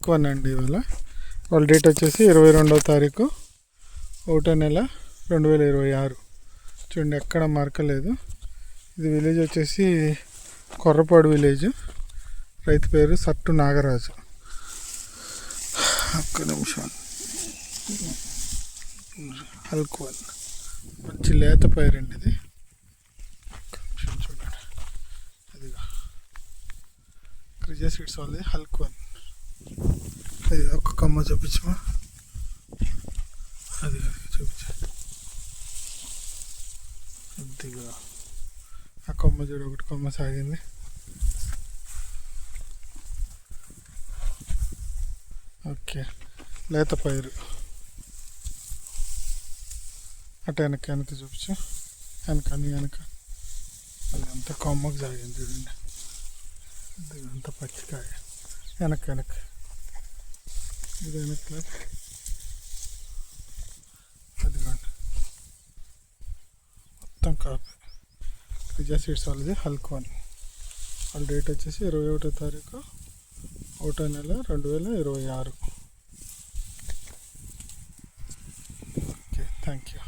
Hulk one అండి. వాళ్ళ date వచ్చేసి 22వ తారీఖు 1వ నెల 2026. చూడండి ఎక్కడ మార్కలేదు. ఇది విలేజ్ వచ్చేసి కొర్రపాడు విలేజ్. రైతు పేరు సట్టు నాగరాజు. ఒక్క నిమిషం. హల్క్ వన్ మంచి లేత పైరండి ఇది. ఒక్క నిమిషం చూడండి. అదిగా క్రిజా సీడ్స్ వాళ్ళది హల్క్ వన్. అది ఒక్క కొమ్మ చూపించమా. అది చూపించా. కొద్దిగా ఆ కొమ్మ చూడు, ఒకటి కొమ్మ సాగింది. ఓకే, లేత పైరు. అటు వెనక చూపించు. వెనక అది అంత కొమ్మకు సాగింది చూడండి. అది అంత పచ్చికాయ. వెనక ఇది వెనక అదిగోండి మొత్తం కాపీ. క్రిజా సీడ్స్ వాళ్ళది హల్క్ వన్. వాళ్ళ డేట్ వచ్చేసి 21వ తారీఖు 1వ నెల 2026. Okay, thank you.